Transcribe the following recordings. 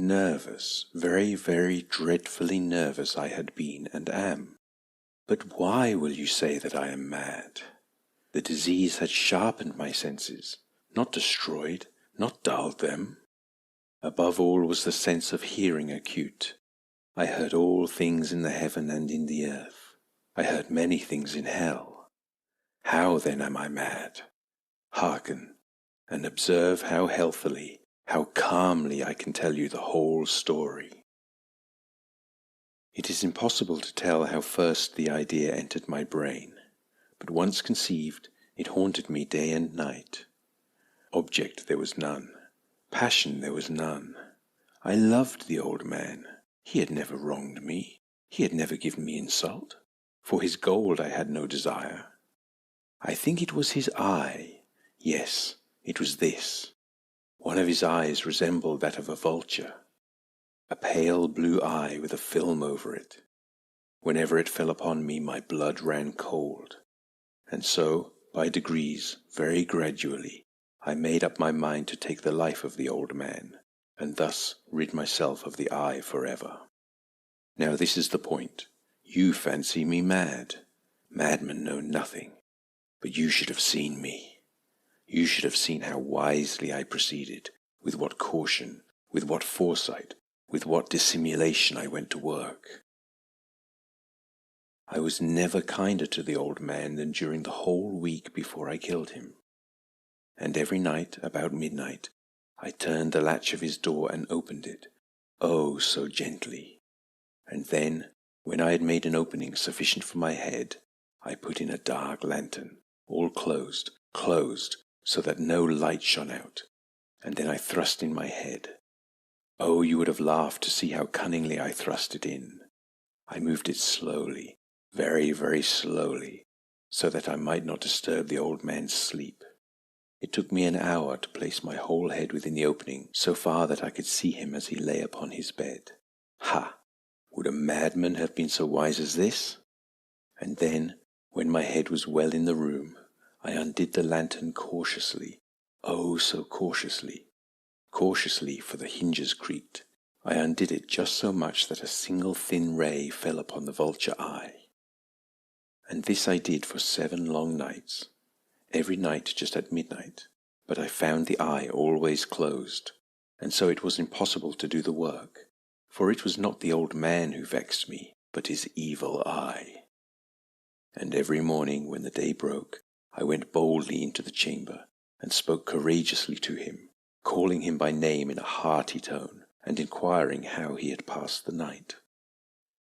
Nervous, very, very dreadfully nervous I had been and am. But why will you say that I am mad? The disease had sharpened my senses, not destroyed, not dulled them. Above all was the sense of hearing acute. I heard all things in the heaven and in the earth. I heard many things in hell. How then am I mad? Hearken, and observe how healthily, how calmly I can tell you the whole story. It is impossible to tell how first the idea entered my brain, but once conceived, it haunted me day and night. Object there was none. Passion there was none. I loved the old man. He had never wronged me. He had never given me insult. For his gold I had no desire. I think it was his eye. Yes, it was this. One of his eyes resembled that of a vulture. A pale blue eye with a film over it. Whenever it fell upon me, my blood ran cold. And so, by degrees, very gradually, I made up my mind to take the life of the old man, and thus rid myself of the eye forever. Now this is the point. You fancy me mad. Madmen know nothing. But you should have seen me. You should have seen how wisely I proceeded, with what caution, with what foresight, with what dissimulation I went to work. I was never kinder to the old man than during the whole week before I killed him. And every night, about midnight, I turned the latch of his door and opened it, oh, so gently. And then, when I had made an opening sufficient for my head, I put in a dark lantern, all closed, so that no light shone out, and then I thrust in my head. Oh, you would have laughed to see how cunningly I thrust it in. I moved it slowly, very, very slowly, so that I might not disturb the old man's sleep. It took me an hour to place my whole head within the opening, so far that I could see him as he lay upon his bed. Ha! Would a madman have been so wise as this? And then, when my head was well in the room, I undid the lantern cautiously, oh, so cautiously. Cautiously, for the hinges creaked. I undid it just so much that a single thin ray fell upon the vulture eye. And this I did for 7 long nights, every night just at midnight, but I found the eye always closed, and so it was impossible to do the work, for it was not the old man who vexed me, but his evil eye. And every morning when the day broke, I went boldly into the chamber, and spoke courageously to him, calling him by name in a hearty tone, and inquiring how he had passed the night.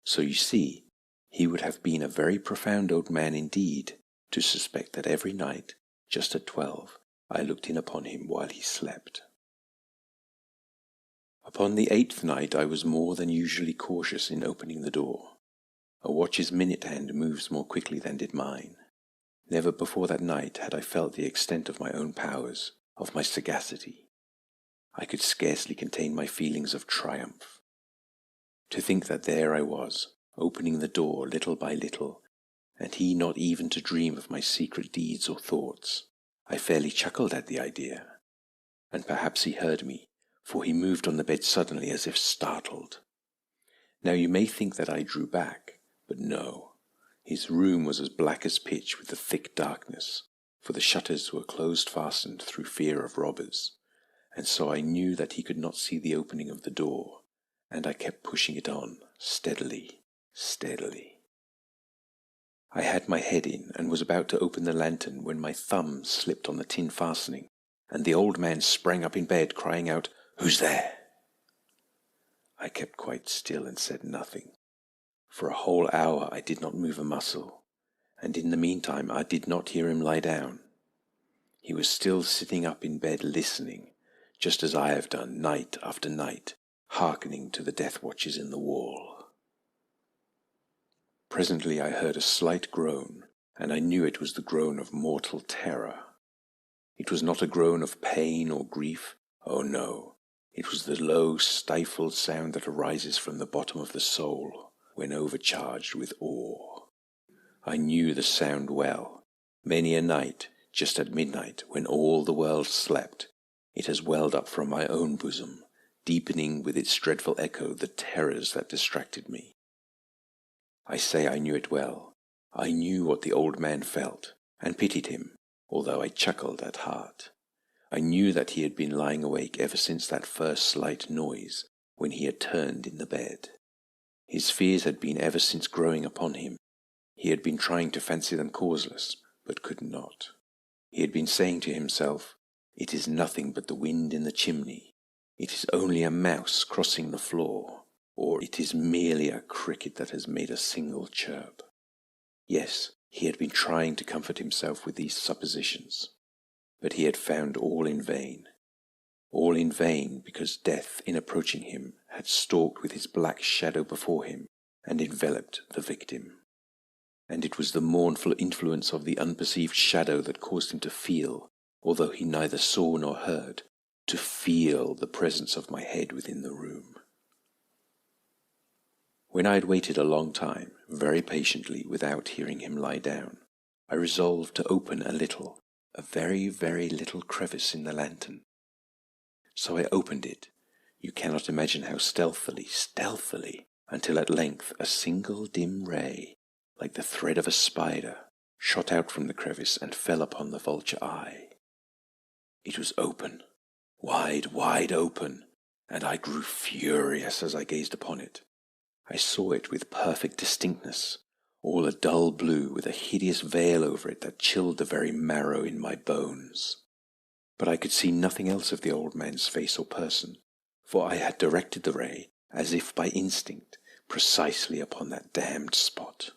So you see, he would have been a very profound old man indeed, to suspect that every night, just at 12, I looked in upon him while he slept. Upon the 8th night I was more than usually cautious in opening the door. A watch's minute hand moves more quickly than did mine. Never before that night had I felt the extent of my own powers, of my sagacity. I could scarcely contain my feelings of triumph. To think that there I was, opening the door little by little, and he not even to dream of my secret deeds or thoughts. I fairly chuckled at the idea. And perhaps he heard me, for he moved on the bed suddenly as if startled. Now you may think that I drew back, but no. His room was as black as pitch with the thick darkness, for the shutters were closed fastened through fear of robbers, and so I knew that he could not see the opening of the door, and I kept pushing it on, steadily, steadily. I had my head in and was about to open the lantern when my thumb slipped on the tin fastening, and the old man sprang up in bed, crying out, "Who's there?" I kept quite still and said nothing. For a whole hour I did not move a muscle, and in the meantime I did not hear him lie down. He was still sitting up in bed listening, just as I have done night after night, hearkening to the death watches in the wall. Presently I heard a slight groan, and I knew it was the groan of mortal terror. It was not a groan of pain or grief, oh no, it was the low, stifled sound that arises from the bottom of the soul when overcharged with awe. I knew the sound well. Many a night, just at midnight, when all the world slept, it has welled up from my own bosom, deepening with its dreadful echo the terrors that distracted me. I say I knew it well. I knew what the old man felt, and pitied him, although I chuckled at heart. I knew that he had been lying awake ever since that first slight noise, when he had turned in the bed. His fears had been ever since growing upon him. He had been trying to fancy them causeless, but could not. He had been saying to himself, "It is nothing but the wind in the chimney. It is only a mouse crossing the floor, or it is merely a cricket that has made a single chirp." Yes, he had been trying to comfort himself with these suppositions, but he had found all in vain. All in vain, because death, in approaching him, had stalked with his black shadow before him and enveloped the victim. And it was the mournful influence of the unperceived shadow that caused him to feel, although he neither saw nor heard, to feel the presence of my head within the room. When I had waited a long time, very patiently, without hearing him lie down, I resolved to open a very, very little crevice in the lantern. So I opened it. You cannot imagine how stealthily, until at length a single dim ray, like the thread of a spider, shot out from the crevice and fell upon the vulture eye. It was open, wide open, and I grew furious as I gazed upon it. I saw it with perfect distinctness, all a dull blue with a hideous veil over it that chilled the very marrow in my bones. But I could see nothing else of the old man's face or person, for I had directed the ray, as if by instinct, precisely upon that damned spot.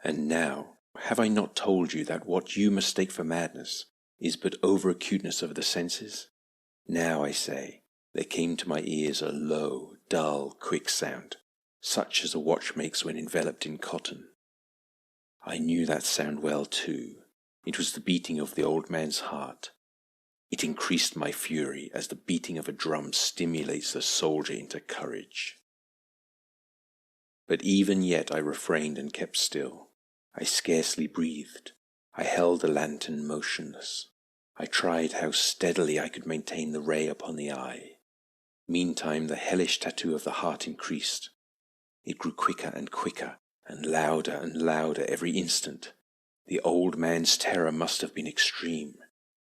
And now, have I not told you that what you mistake for madness is but over-acuteness of the senses? Now, I say, there came to my ears a low, dull, quick sound, such as a watch makes when enveloped in cotton. I knew that sound well too. It was the beating of the old man's heart. It increased my fury as the beating of a drum stimulates the soldier into courage. But even yet I refrained and kept still. I scarcely breathed. I held the lantern motionless. I tried how steadily I could maintain the ray upon the eye. Meantime the hellish tattoo of the heart increased. It grew quicker and quicker, and louder every instant. The old man's terror must have been extreme.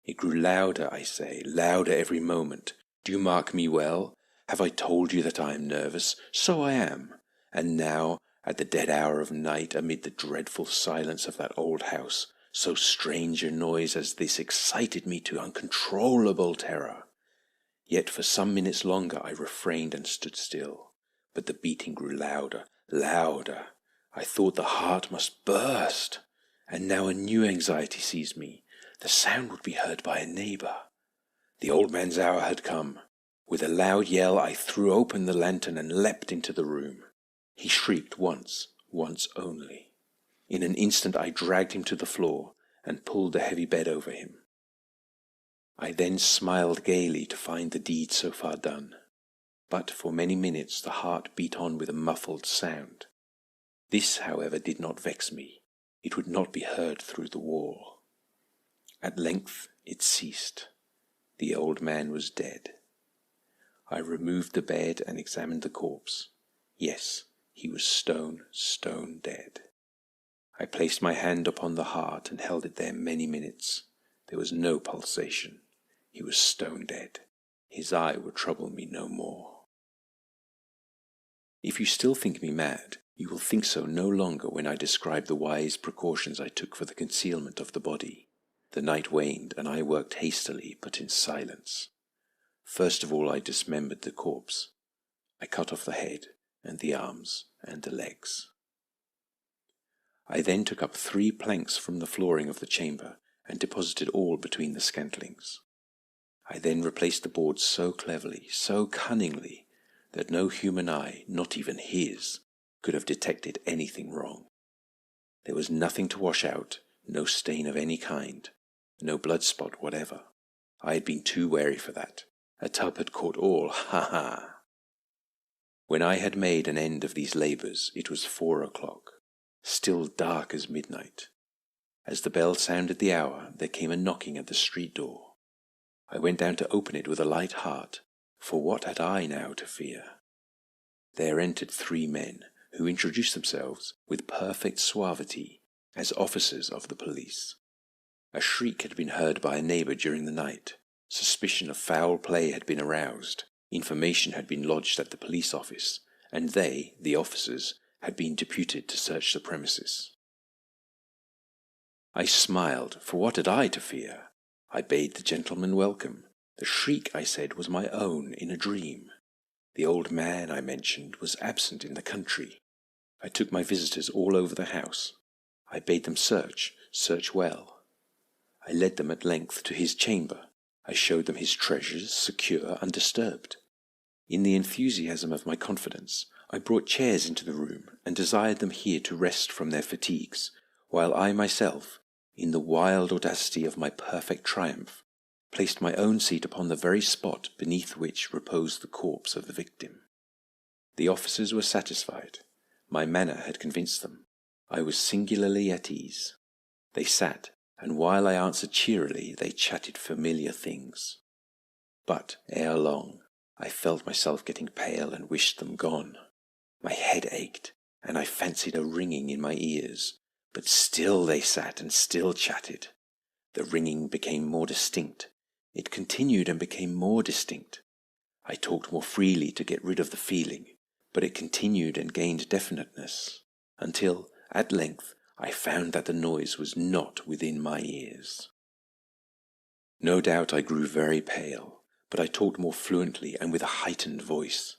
It grew louder, I say, louder every moment. Do you mark me well? Have I told you that I am nervous? So I am. And now, at the dead hour of night, amid the dreadful silence of that old house, so strange a noise as this excited me to uncontrollable terror. Yet for some minutes longer I refrained and stood still. But the beating grew louder. I thought the heart must burst. And now a new anxiety seized me. The sound would be heard by a neighbour. The old man's hour had come. With a loud yell I threw open the lantern and leapt into the room. He shrieked once only. In an instant I dragged him to the floor and pulled the heavy bed over him. I then smiled gaily to find the deed so far done. But for many minutes the heart beat on with a muffled sound. This, however, did not vex me. It would not be heard through the wall. At length it ceased. The old man was dead. I removed the bed and examined the corpse. Yes, he was stone dead. I placed my hand upon the heart and held it there many minutes. There was no pulsation. He was stone dead. His eye would trouble me no more. If you still think me mad, you will think so no longer when I describe the wise precautions I took for the concealment of the body. The night waned, and I worked hastily, but in silence. First of all I dismembered the corpse. I cut off the head, and the arms, and the legs. I then took up 3 planks from the flooring of the chamber, and deposited all between the scantlings. I then replaced the boards so cleverly, so cunningly, that no human eye, not even his, could have detected anything wrong. There was nothing to wash out, no stain of any kind, no blood spot whatever. I had been too wary for that. A tub had caught all, ha! When I had made an end of these labours, it was 4 o'clock, still dark as midnight. As the bell sounded the hour, there came a knocking at the street door. I went down to open it with a light heart, for what had I now to fear? There entered 3 men, who introduced themselves with perfect suavity as officers of the police. A shriek had been heard by a neighbour during the night. Suspicion of foul play had been aroused. Information had been lodged at the police office, and they, the officers, had been deputed to search the premises. I smiled, for what had I to fear? I bade the gentleman welcome. The shriek, I said, was my own in a dream. The old man, I mentioned, was absent in the country. I took my visitors all over the house. I bade them search well. I led them at length to his chamber. I showed them his treasures, secure, undisturbed. In the enthusiasm of my confidence, I brought chairs into the room and desired them here to rest from their fatigues, while I myself, in the wild audacity of my perfect triumph, placed my own seat upon the very spot beneath which reposed the corpse of the victim. The officers were satisfied. My manner had convinced them. I was singularly at ease. They sat, and while I answered cheerily, they chatted familiar things. But ere long, I felt myself getting pale and wished them gone. My head ached, and I fancied a ringing in my ears, but still they sat and still chatted. The ringing became more distinct. It continued and became more distinct. I talked more freely to get rid of the feeling, but it continued and gained definiteness, until, at length, I found that the noise was not within my ears. No doubt I grew very pale, but I talked more fluently and with a heightened voice.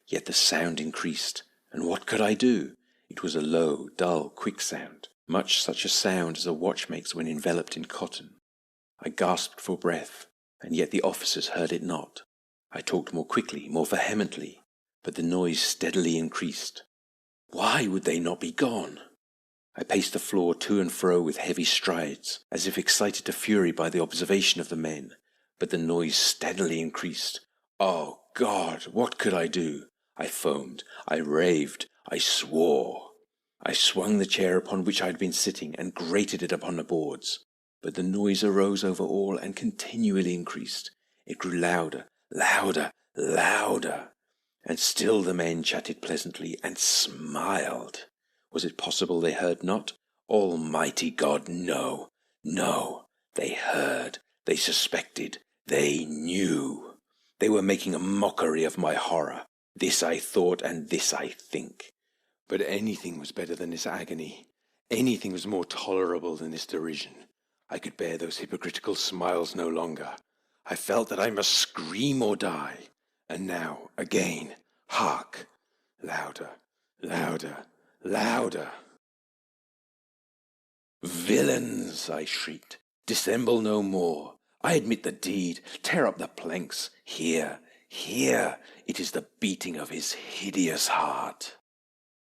Yet the sound increased, and what could I do? It was a low, dull, quick sound, much such a sound as a watch makes when enveloped in cotton. I gasped for breath, and yet the officers heard it not. I talked more quickly, more vehemently, but the noise steadily increased. Why would they not be gone? I paced the floor to and fro with heavy strides, as if excited to fury by the observation of the men, but the noise steadily increased. Oh God, what could I do? I foamed, I raved, I swore. I swung the chair upon which I had been sitting and grated it upon the boards, but the noise arose over all and continually increased. It grew louder, louder, louder, and still the men chatted pleasantly and smiled. Was it possible they heard not? Almighty God, no, no. They heard, they suspected, they knew. They were making a mockery of my horror. This I thought, and this I think. But anything was better than this agony. Anything was more tolerable than this derision. I could bear those hypocritical smiles no longer. I felt that I must scream or die. And now, again, hark! Louder, louder, louder! Villains, I shrieked, dissemble no more. I admit the deed. Tear up the planks. Here, here, it is the beating of his hideous heart.